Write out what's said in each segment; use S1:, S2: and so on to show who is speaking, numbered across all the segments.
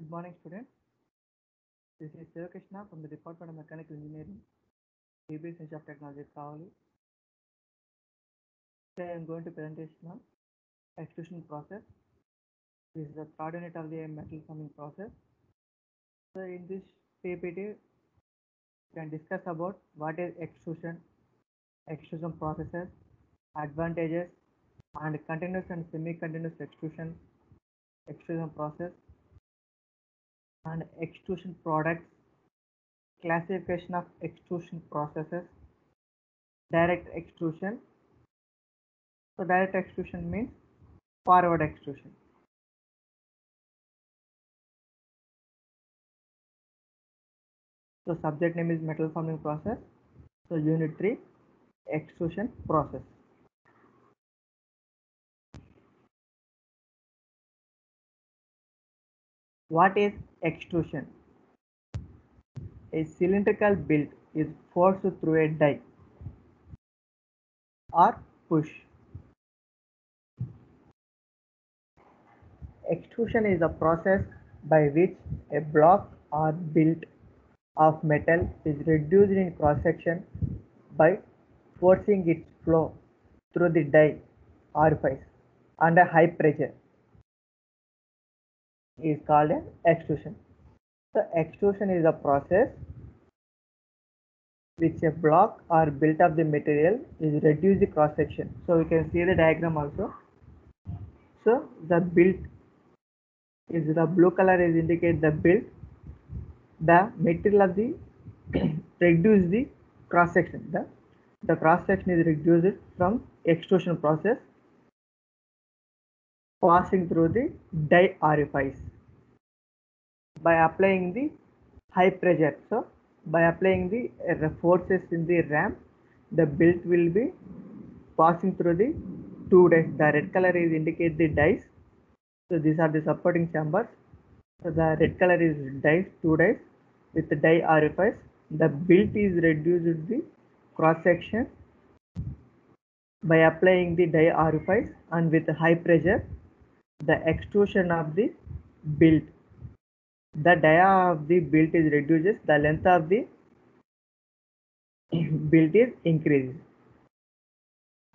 S1: Good morning, students. This is Sivakrishna from the Department of Mechanical Engineering, DB Institute of Technology, Kavali. Today I am going to presentation on extrusion process. This is the third unit of the metal forming process. So in this PPT, we can discuss about what is extrusion processes, advantages, and continuous and semi-continuous extrusion process, and extrusion products, classification of extrusion processes, direct extrusion. So direct extrusion means forward extrusion. So subject name is metal forming process. So unit 3, extrusion process. What is extrusion? A cylindrical build is forced through a die or push. Extrusion is a process by which a block or build of metal is reduced in cross section by forcing its flow through the die orifice under high pressure is called an extrusion. So extrusion is a process which a block or built of the material is reduced the cross section. So we can see the diagram also. So the built is the blue color is indicate the built. The material of the reduce the cross section. The cross section is reduced from extrusion process passing through the die orifice by applying the high pressure. So by applying the forces in the ramp, the build will be passing through the two dies. The red color is indicate the dies. So these are the supporting chambers. So the red color is dies, two dies with the die orifice. The build is reduced the cross section by applying the die orifice, and with high pressure, the extrusion of the build. The dia of the build is reduces, the length of the build is increased.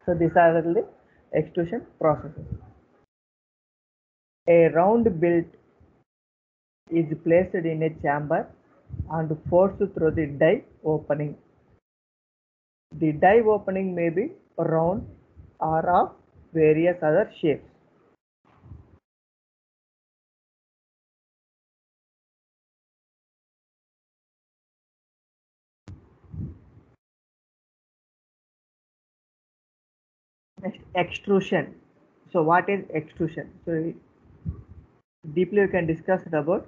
S1: So these are the extrusion processes. A round build is placed in a chamber and forced through the die opening. The die opening may be round or of various other shapes. Next, extrusion. So what is extrusion? So deeply we can discuss it about.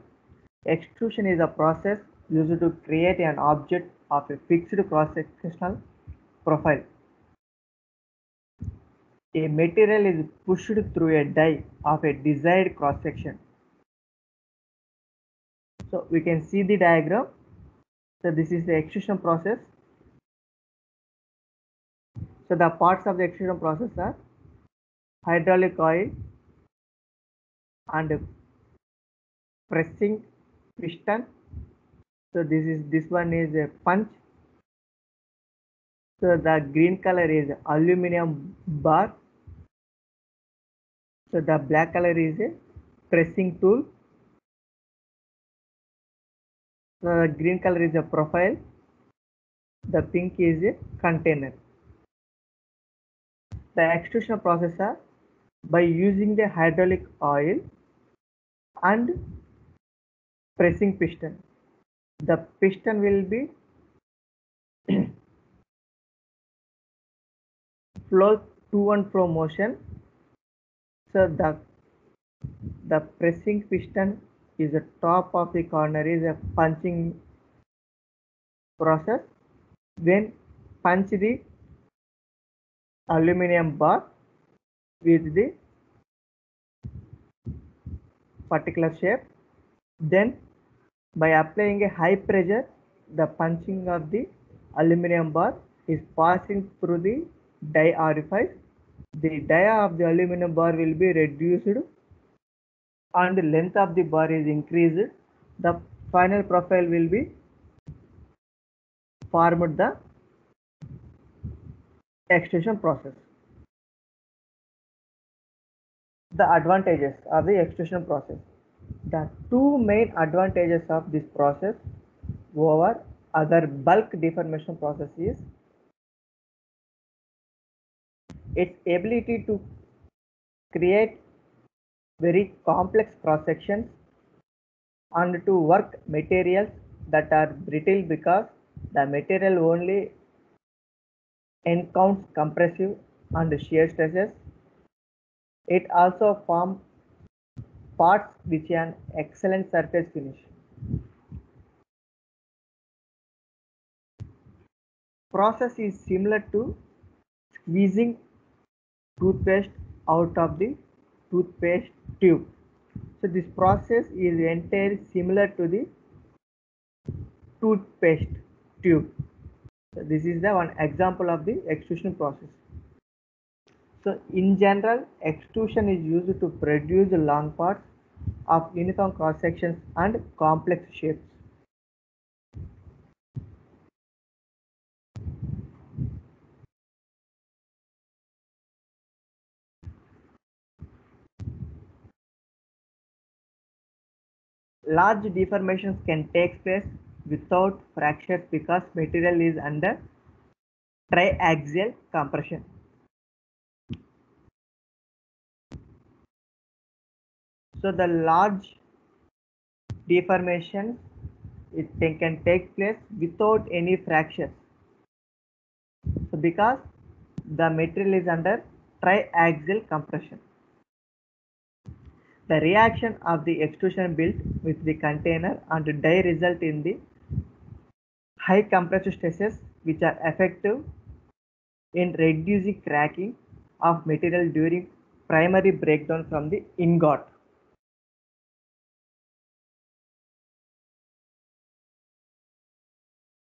S1: Extrusion is a process used to create an object of a fixed cross-sectional profile. A material is pushed through a die of a desired cross-section. So we can see the diagram. So this is the extrusion process. So the parts of the extrusion process are hydraulic oil and pressing piston. So this one is a punch. So the green color is aluminum bar. So the black color is a pressing tool. So the green color is a profile. The pink is a container. The extrusion process are by using the hydraulic oil and pressing piston. The piston will be flow to and fro motion. So the pressing piston is the top of the corner is a punching process. When punch the aluminum bar with the particular shape, then by applying a high pressure, the punching of the aluminum bar is passing through the die orifice. The dia of the aluminum bar will be reduced and the length of the bar is increased, the final profile will be formed the extrusion process. The advantages of the extrusion process. The two main advantages of this process over other bulk deformation process is its ability to create very complex cross sections and to work materials that are brittle because the material only encounters compressive and shear stresses. It also forms parts with an excellent surface finish. Process is similar to squeezing toothpaste out of the toothpaste tube. So this process is entirely similar to the toothpaste tube. So this is the one example of the extrusion process. So in general, extrusion is used to produce long parts of uniform cross sections and complex shapes. Large deformations can take place without fractures because material is under triaxial compression. So the large deformation can take place without any fractures. So because the material is under triaxial compression. The reaction of the extrusion built with the container and die result in the high compressive stresses which are effective in reducing cracking of material during primary breakdown from the ingot.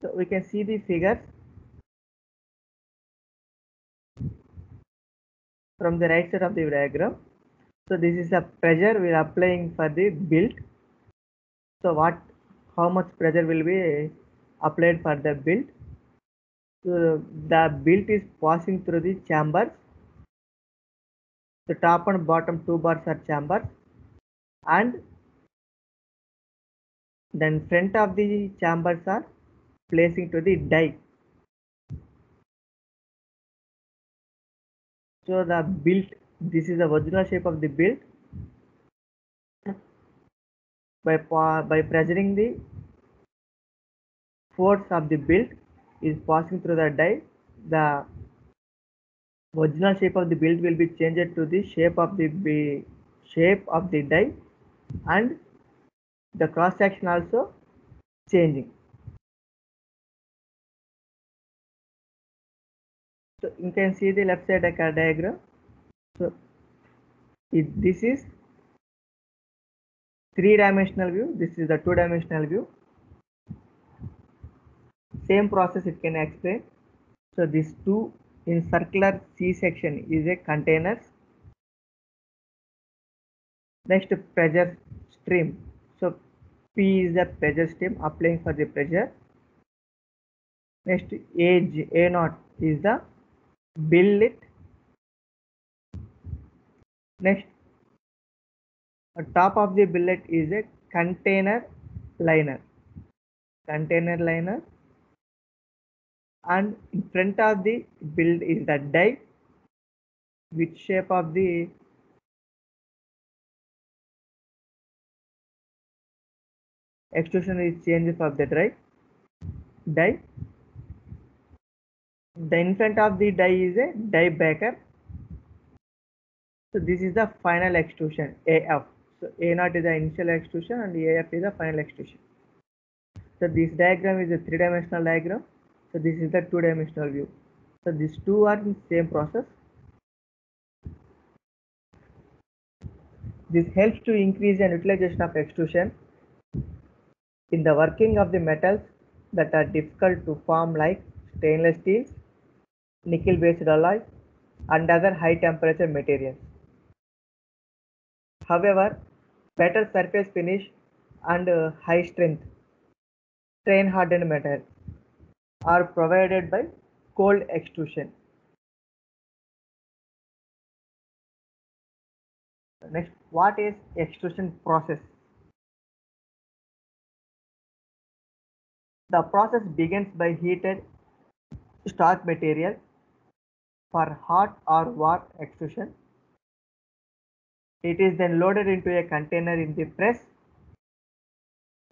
S1: So we can see the figures from the right side of the diagram. So this is a pressure we are applying for the build. So how much pressure will be applied for the build? So the build is passing through the chambers. The top and bottom two bars are chambers, and then front of the chambers are placing to the die. So the build, this is the original shape of the build. By pressuring the force of the build is passing through the die, the original shape of the build will be changed to the shape of the die, and the cross section also changing. So you can see the left side diagram. So this is three-dimensional view. This is the two-dimensional view. Same process it can explain. So this two in circular C section is a container. Next, pressure stream. So P is the pressure stream applying for the pressure. Next, A naught is the billet. Next, on top of the billet is a container liner. And in front of the build is the die, which shape of the extrusion is changed for the die. The in front of the die is a die backer. So this is the final extrusion AF. So A naught is the initial extrusion and AF is the final extrusion. So this diagram is a three-dimensional diagram. So this is the two-dimensional view. So these two are in same process. This helps to increase the utilization of extrusion in the working of the metals that are difficult to form, like stainless steel, nickel-based alloy, and other high temperature materials. However, better surface finish, and high strength, strain hardened metal are provided by cold extrusion. Next, what is extrusion process? The process begins by heated starch material for hot or warm extrusion. It is then loaded into a container in the press.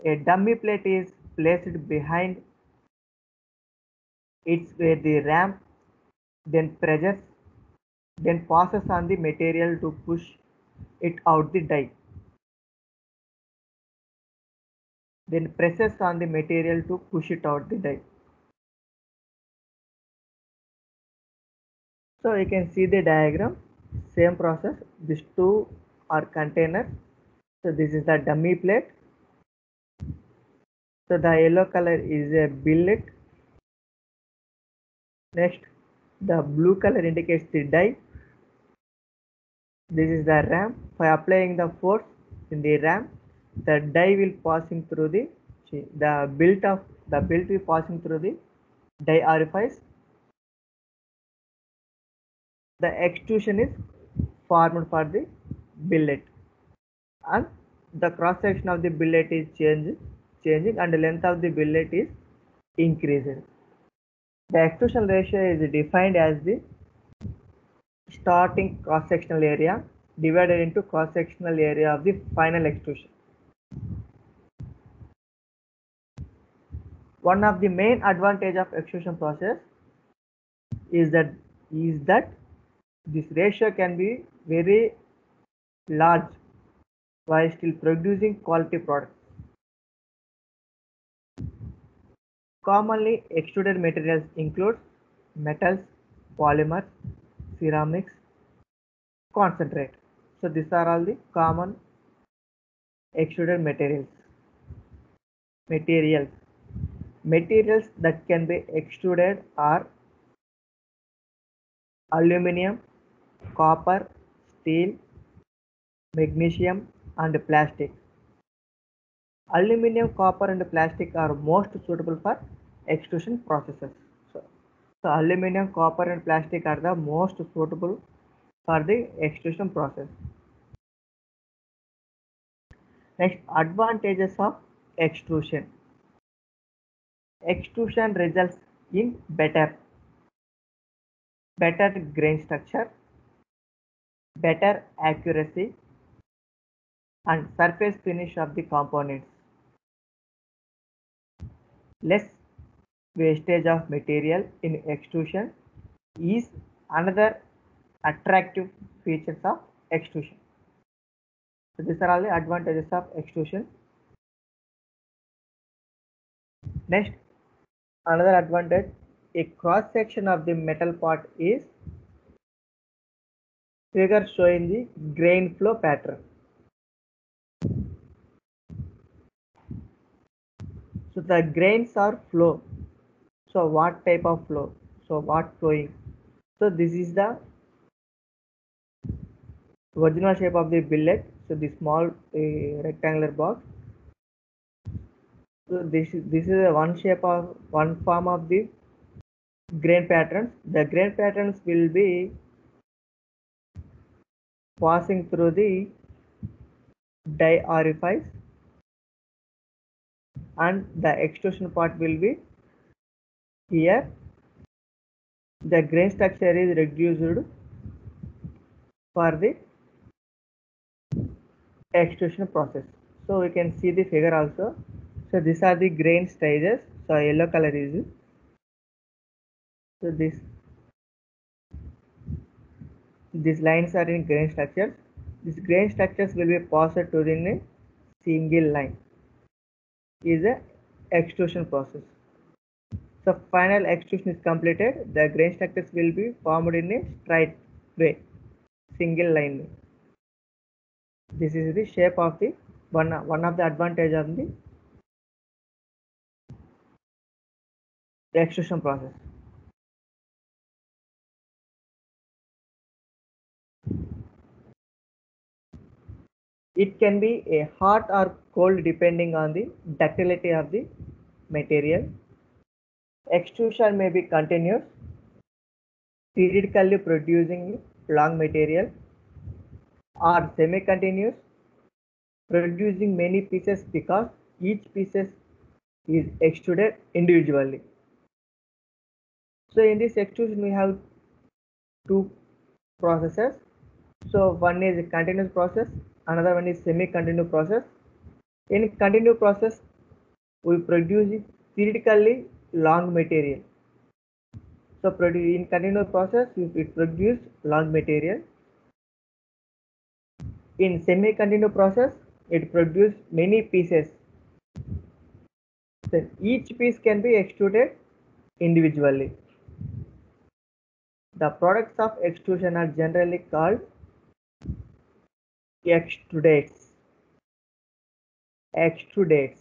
S1: A dummy plate is placed behind it where the ramp then pressures, then passes on the material to push it out the die. Then presses on the material to push it out the die. So you can see the diagram, same process. These two are containers. So this is the dummy plate. So the yellow color is a billet. Next, the blue color indicates the die. This is the ram. By applying the force in the ram, the die will passing through the built will passing through the die orifice. The extrusion is formed for the billet, and the cross section of the billet is changing, and the length of the billet is increased. The extrusion ratio is defined as the starting cross sectional area divided into cross sectional area of the final extrusion. One of the main advantage of extrusion process is that this ratio can be very large while still producing quality products. Commonly extruded materials include metals, polymers, ceramics, concentrate. So these are all the common extruded Materials. Materials that can be extruded are aluminum, copper, steel, magnesium, and plastic. Aluminum, copper, and plastic are most suitable for extrusion processes. So, aluminum, copper, and plastic are the most suitable for the extrusion process. Next, advantages of extrusion. Extrusion results in better grain structure, better accuracy, and surface finish of the components. Less wastage of material in extrusion is another attractive features of extrusion. So these are all the advantages of extrusion. Next, another advantage, a cross section of the metal part is figure showing the grain flow pattern. So the grains are flow. So what type of flow? So what flowing? So this is the original shape of the billet. So the small rectangular box. So this is a one form of the grain patterns. The grain patterns will be passing through the die orifice, and the extrusion part will be here. The grain structure is reduced for the extrusion process. So we can see the figure also. So these are the grain stages. So yellow color is, so these lines are in grain structures. These grain structures will be passed to in a single line. Is a extrusion process. So final extrusion is completed. The grain structures will be formed in a straight way, single line. This is the shape of the one of the advantage of the extrusion process. It can be a hot or cold depending on the ductility of the material. Extrusion may be continuous, periodically producing long material, or semi-continuous, producing many pieces because each piece is extruded individually. So in this extrusion we have two processes. So one is a continuous process, another one is semi-continuous process. In continuous process, we produce theoretically long material. So in continuous process, we produce long material. In semi-continuous process, it produces many pieces. Then each piece can be extruded individually. The products of extrusion are generally called extrudates. Extrudates.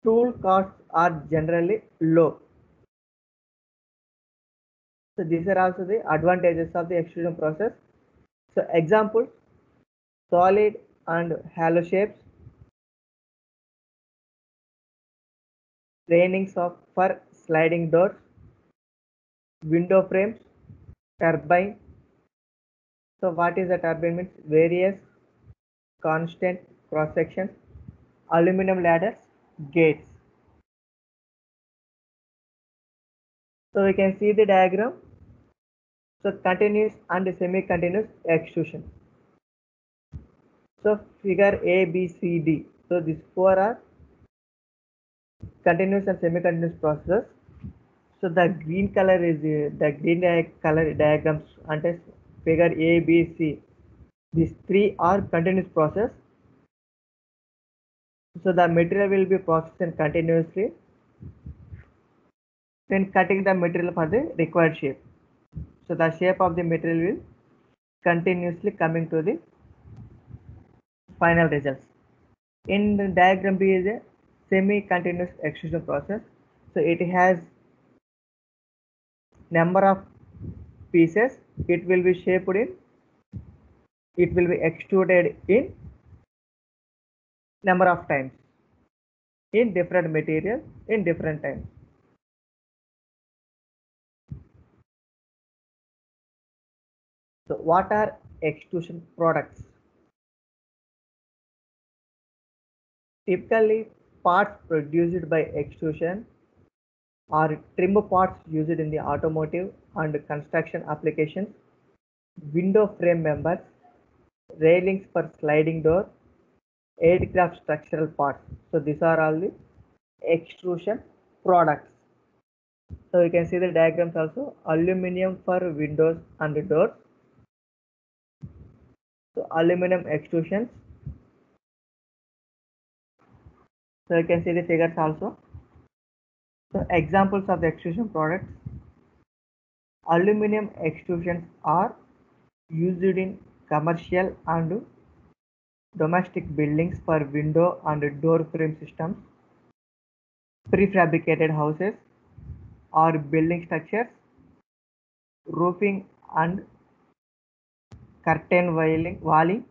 S1: Tool costs are generally low. So these are also the advantages of the extrusion process. So examples: solid and hollow shapes, trainings for sliding doors, window frames, turbine. So what is a turbine? Means various constant cross sections, aluminum ladders, gates. So we can see the diagram. So continuous and semi-continuous extrusion. So figure A, B, C, D. So these four are continuous and semi-continuous processes. So the green color is the green color diagrams and figure A, B, C. These three are continuous process. So the material will be processed continuously, then cutting the material for the required shape. So the shape of the material will continuously coming to the final results. In the diagram B is a semi-continuous extrusion process. So it has number of pieces. It will be shaped in. It will be extruded in number of times in different material in different times. So what are extrusion products? Typically, parts produced by extrusion are trim parts used in the automotive and construction applications, window frame members, railings for sliding door, aircraft structural parts. So these are all the extrusion products. So you can see the diagrams also. Aluminum for windows and doors. So aluminum extrusions. So you can see the figures also. So examples of the extrusion products. Aluminum extrusions are used in commercial and domestic buildings for window and door frame systems, prefabricated houses or building structures, roofing and curtain walling,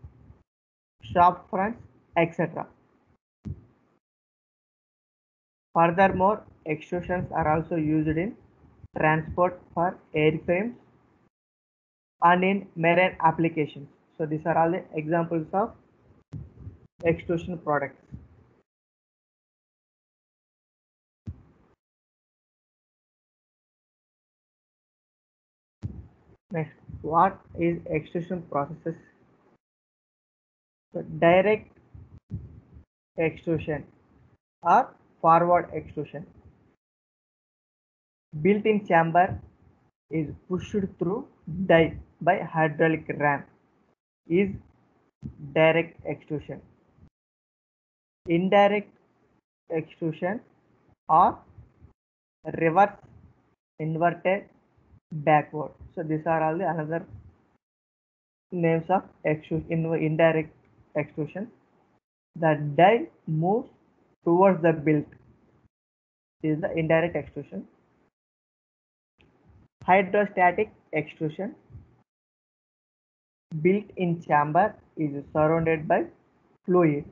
S1: shop fronts, etc. Furthermore, extrusions are also used in transport for airframes and in marine applications. So these are all the examples of extrusion products. Next, what is extrusion processes? So direct extrusion or forward extrusion. Built-in chamber is pushed through die by hydraulic ram is direct extrusion. Indirect extrusion or reverse inverted backward. So these are all the another names of indirect extrusion. The die moves towards the built is the indirect extrusion. Hydrostatic extrusion. built-in chamber is surrounded by fluid.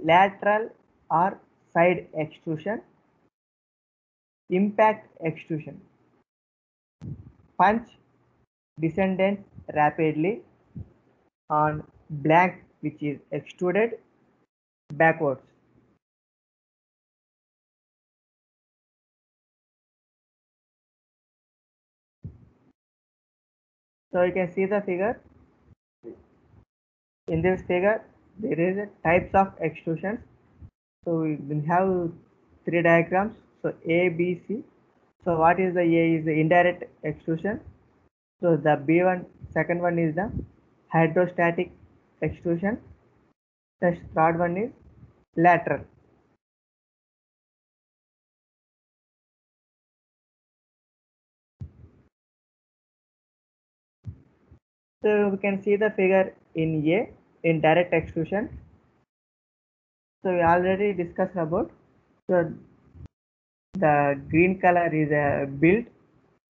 S1: Lateral or side extrusion, impact extrusion. Punch descendants rapidly on blank which is extruded backwards. So you can see the figure. In this figure, there is a types of extrusions. So we have three diagrams. So A, B, C. So what is the A is the indirect extrusion. So the B1, second one is the hydrostatic extrusion. The third one is lateral. So we can see the figure in A in direct extrusion. So we already discussed about. So the green color is a build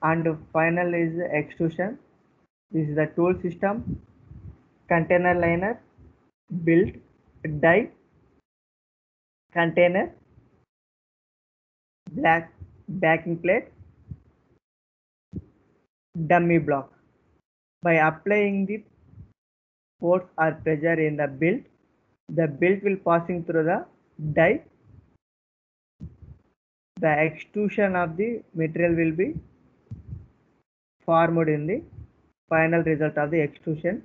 S1: and final is extrusion. This is the tool system, container liner, build, die, container, black backing plate, dummy block. By applying the force or pressure in the build will passing through the die. The extrusion of the material will be formed in the final result of the extrusion.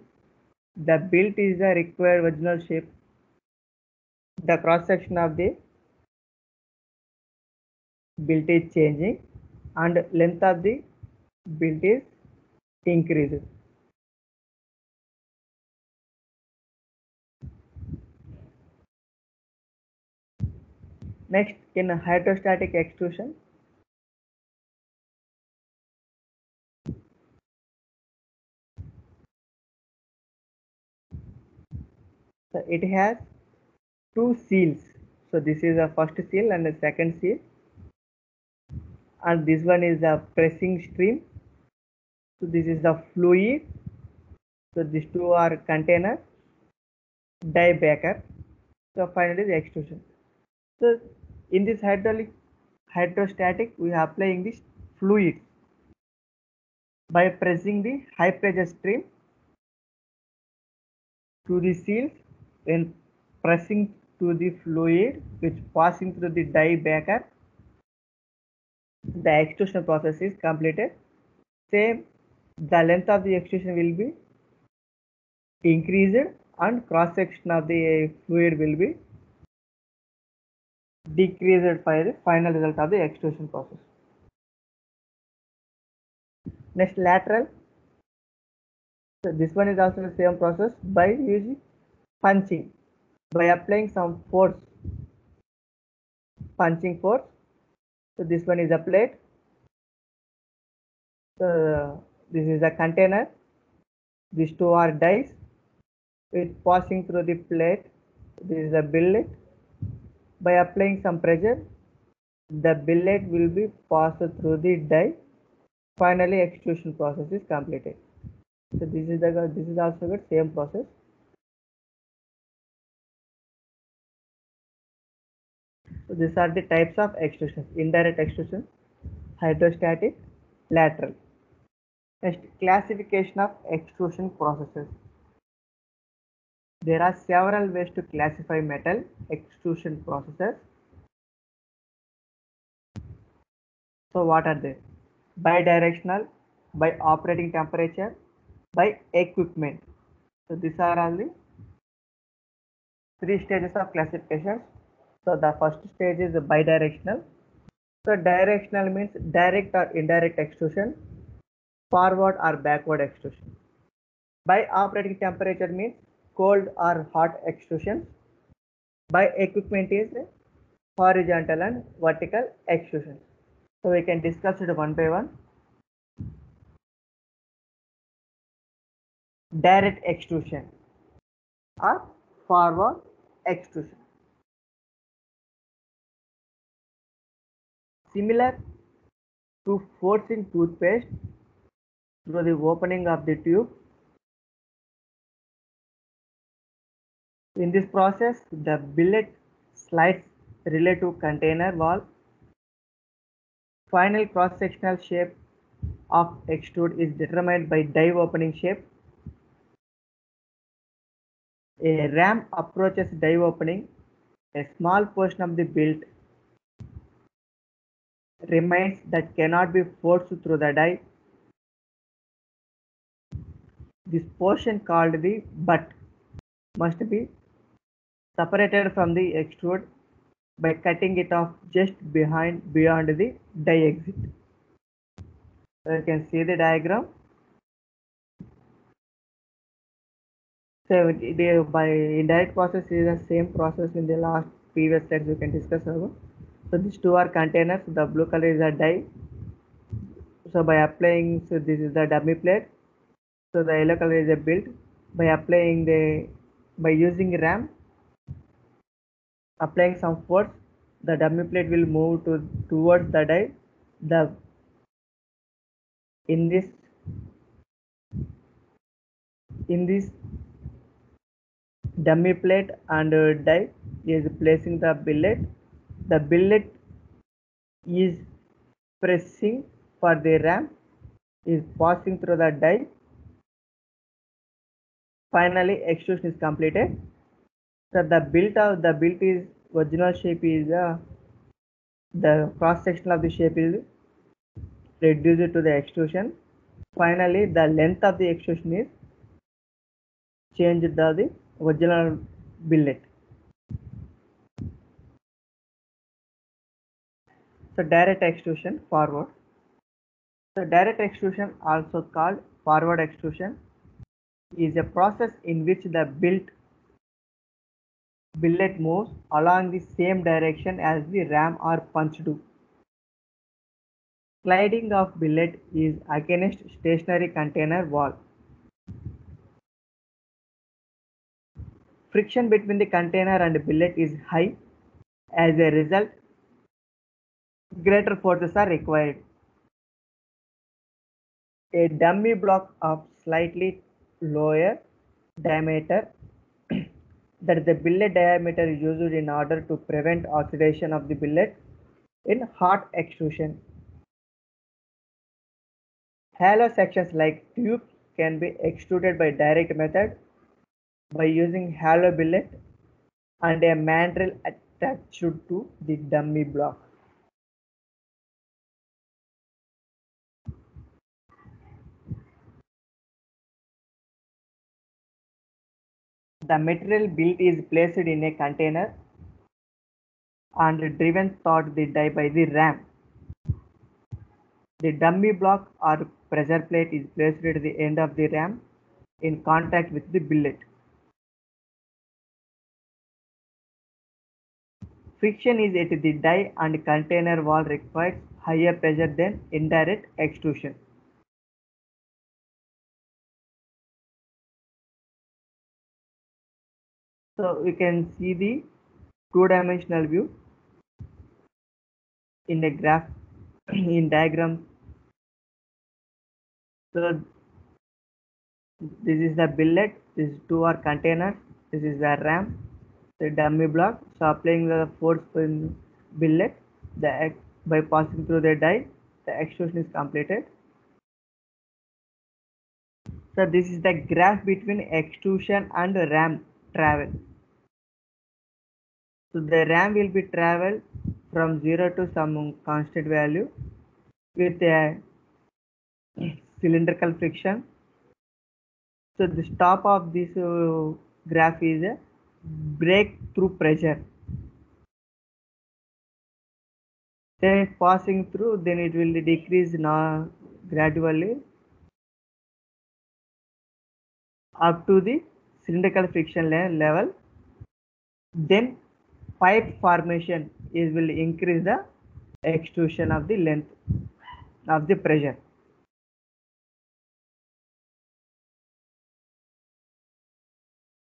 S1: The build is the required original shape. The cross section of the build is changing and length of the build is increased. Next, in hydrostatic extrusion, so it has two seals. So this is the first seal and the second seal, and this one is the pressing stream. So this is the fluid. So these two are container, die backer. So finally the extrusion. So in this hydrostatic, we are applying this fluid by pressing the high pressure stream to the seals. When pressing to the fluid which passing through the die backer, the extrusion process is completed. Same, the length of the extrusion will be increased and cross section of the fluid will be decreased by the final result of the extrusion process. Next, lateral. So this one is also the same process by using punching, by applying some force, punching force. So this one is a plate. So this is a container. These two are dies. It's passing through the plate. This is a billet. By applying some pressure, the billet will be passed through the die. Finally, extrusion process is completed. So this is also the same process. So these are the types of extrusion: indirect extrusion, hydrostatic, lateral. Next, classification of extrusion processes. There are several ways to classify metal extrusion processes. So what are they? Bidirectional, by operating temperature, by equipment. So these are all the three stages of classification. So the first stage is bidirectional. So directional means direct or indirect extrusion, forward or backward extrusion. By operating temperature means cold or hot extrusion. By equipment is horizontal and vertical extrusion. So we can discuss it one by one. Direct extrusion or forward extrusion. Similar to forcing toothpaste, through the opening of the tube. In this process, the billet slides relative container wall. Final cross-sectional shape of extrude is determined by die opening shape. A ram approaches die opening. A small portion of the billet remains that cannot be forced through the die. This portion called the butt must be separated from the extrude by cutting it off just beyond the die exit. So you can see the diagram. So by indirect process is the same process in the last previous slides we can discuss about. So these two are containers. The blue color is a die. So by applying, so this is the dummy plate. So the yellow color is a build. By using ram, applying some force, the dummy plate will move towards the die. In this dummy plate and die is placing the billet. The billet is pressing for the ram, is passing through the die. Finally, extrusion is completed. So the build is original shape is the cross section of the shape is reduced to the extrusion. Finally, the length of the extrusion is changed to the original billet. So direct extrusion forward. So direct extrusion, also called forward extrusion, is a process in which the billet moves along the same direction as the ram or punch do. Sliding of billet is against stationary container wall. Friction between the container and billet is high. As a result, greater forces are required. A dummy block of slightly lower diameter that the billet diameter is used in order to prevent oxidation of the billet in hot extrusion. Hollow sections like tubes can be extruded by direct method by using hollow billet and a mandrel attached to the dummy block. The material built is placed in a container and driven toward the die by the ram. The dummy block or pressure plate is placed at the end of the ram in contact with the billet. Friction is at the die and container wall requires higher pressure than indirect extrusion. So we can see the two-dimensional view in a graph in diagram. So this is the billet, these two are containers, this is the ram, the dummy block. So applying the force in billet, by passing through the die, the extrusion is completed. So this is the graph between extrusion and ram travel. So the ram will be traveled from 0 to some constant value with a cylindrical friction. So the top of this graph is a breakthrough pressure. Then passing through, then it will decrease now gradually up to the cylindrical friction level. Then pipe formation will increase the extrusion of the length of the pressure.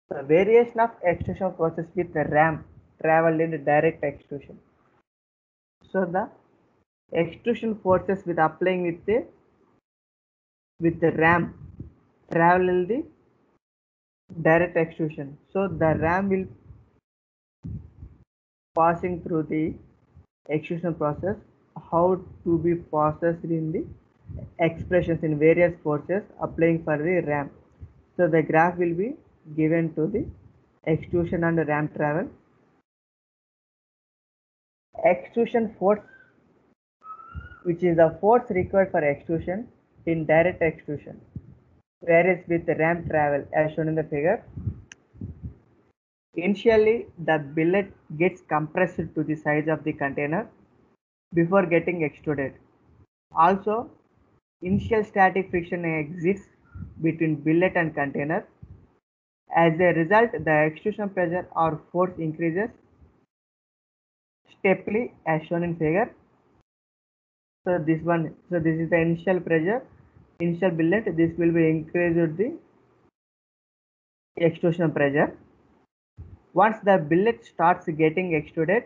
S1: The variation of extrusion process with the ram traveled in direct extrusion. So the extrusion forces with applying with the with the ram travel the direct extrusion. So the ram will passing through the extrusion process, how to be processed in the expressions in various forces applying for the ram. So the graph will be given to the extrusion and ram travel. Extrusion force, which is the force required for extrusion in direct extrusion, varies with the ram travel as shown in the figure. Initially, the billet gets compressed to the size of the container before getting extruded. Also, initial static friction exists between billet and container. As a result, the extrusion pressure or force increases steeply as shown in figure. So this is the initial pressure, initial billet. This will be increased the extrusion pressure. Once the billet starts getting extruded,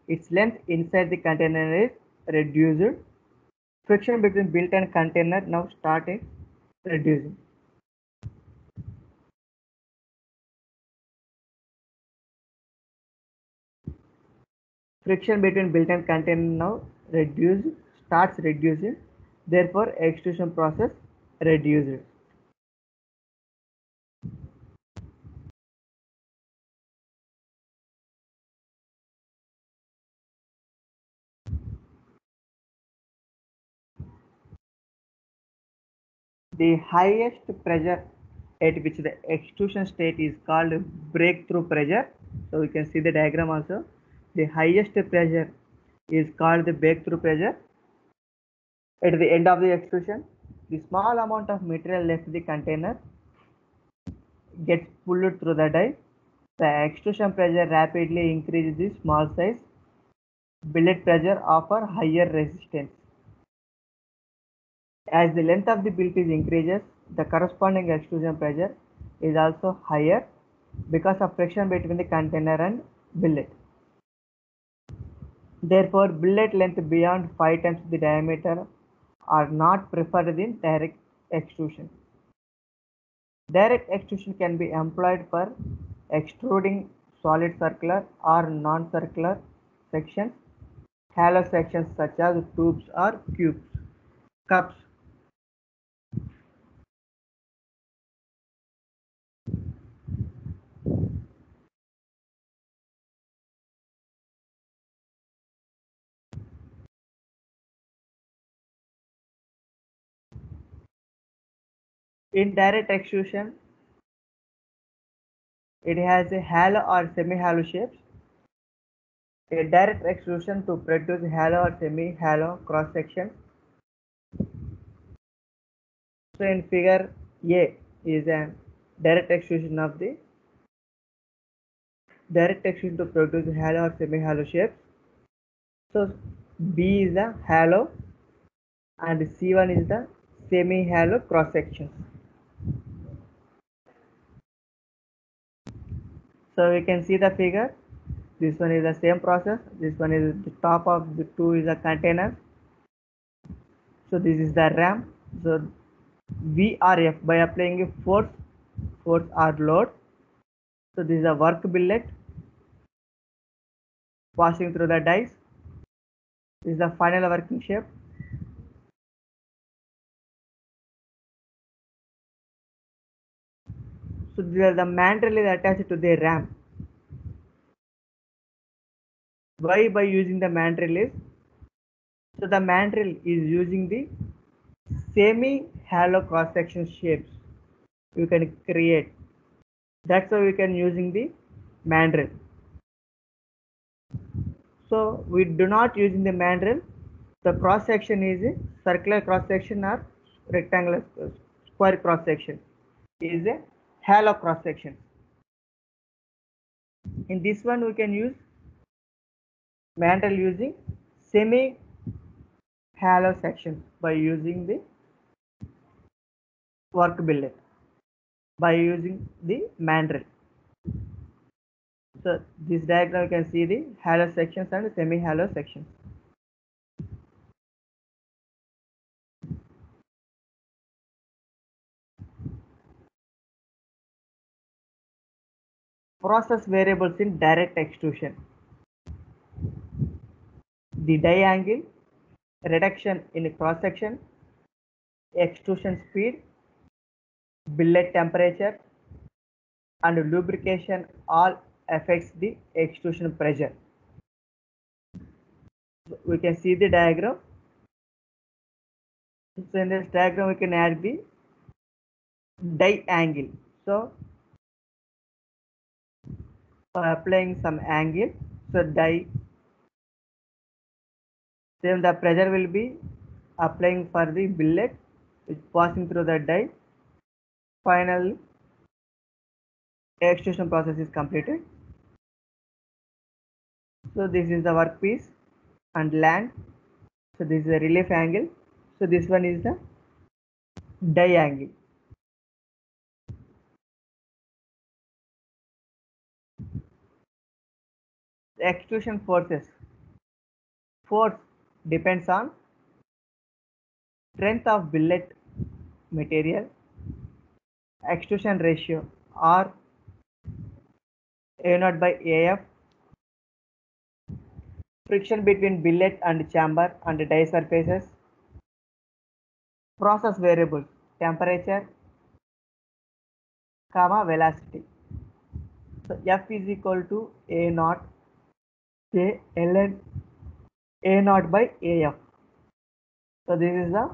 S1: its length inside the container is reduced. Friction between billet and container now started reducing. Friction between billet and container now starts reducing. Therefore, extrusion process reduced. The highest pressure at which the extrusion state is called breakthrough pressure. So we can see the diagram also. The highest pressure is called the breakthrough pressure. At the end of the extrusion, the small amount of material left in the container gets pulled through the die. The extrusion pressure rapidly increases the small size. Billet pressure offer higher resistance. As the length of the billet is increases, the corresponding extrusion pressure is also higher because of friction between the container and billet. Therefore, billet length beyond 5 times the diameter are not preferred in direct extrusion. Direct extrusion can be employed for extruding solid circular or non-circular sections, hollow sections such as tubes or cups. In direct extrusion, it has a hollow or semi-hollow shapes. A direct extrusion to produce hollow or semi-hollow cross section. So in figure A is a direct extrusion of the direct extrusion to produce hollow or semi-hollow shapes. So B is the hollow and C1 is the semi-hollow cross sections. So we can see the figure. This one is the same process. This one is the top of the two is a container. So this is the ram. So VRF by applying a force or load. So this is a work billet passing through the dies. This is the final working shape. So the mandrel is attached to the ram. Why by using the mandrel is? So the mandrel is using the semi-hollow cross-section shapes you can create. That's why we can using the mandrel. So we do not using the mandrel. The cross section is a circular cross section or rectangular square cross section is a hollow cross section. In this one we can use mandrel using semi hollow section by using the work billet by using the mandrel. So this diagram you can see the hollow sections and semi hollow sections. Process variables in direct extrusion. The die angle, reduction in cross section, extrusion speed, billet temperature, and lubrication all affects the extrusion pressure. We can see the diagram. So in this diagram we can add the die angle. So applying some angle, so die, then the pressure will be applying for the billet which passing through the die. Finally extrusion process is completed. So this is the workpiece and land. So this is the relief angle. So this one is the die angle. The extrusion forces. Force depends on strength of billet material, extrusion ratio or A0 by AF, friction between billet and chamber and die surfaces, process variables, temperature, velocity. So F is equal to A0 K ln A0 by AF. So this is the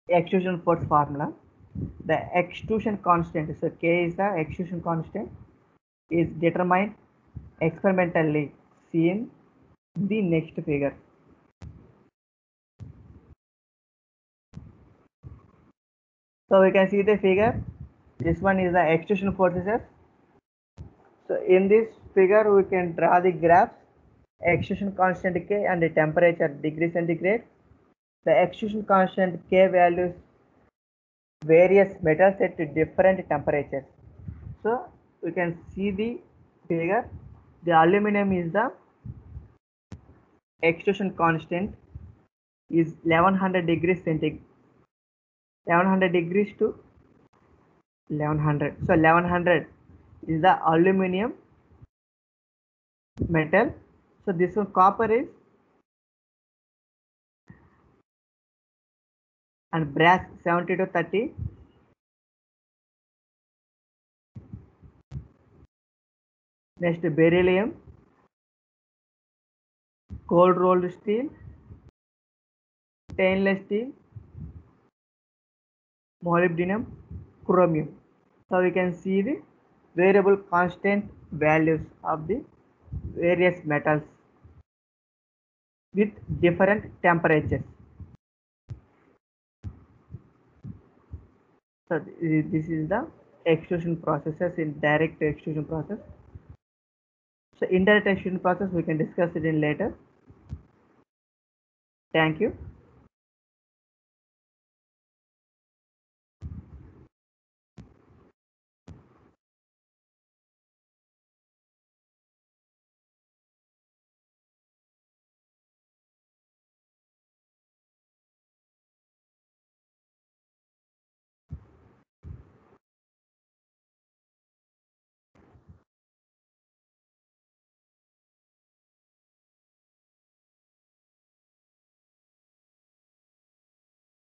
S1: extrusion force formula. The extrusion constant, so K is the extrusion constant, is determined experimentally seen the next figure. So we can see the figure. This one is the extrusion forces. So in this figure we can draw the graphs, extrusion constant K and the temperature degree centigrade. The extrusion constant K values various metals at different temperatures. So we can see the figure. The aluminum is the extrusion constant is 1100 degrees centigrade, 1100 degrees to 1100. So 1100 is the aluminum metal. So this one copper is, and brass 70 to 30. Next beryllium, cold rolled steel, stainless steel, molybdenum, chromium. So we can see the variable constant values of the various metals with different temperatures. So this is the extrusion processes in direct extrusion process. So indirect extrusion process we can discuss it in later. Thank you.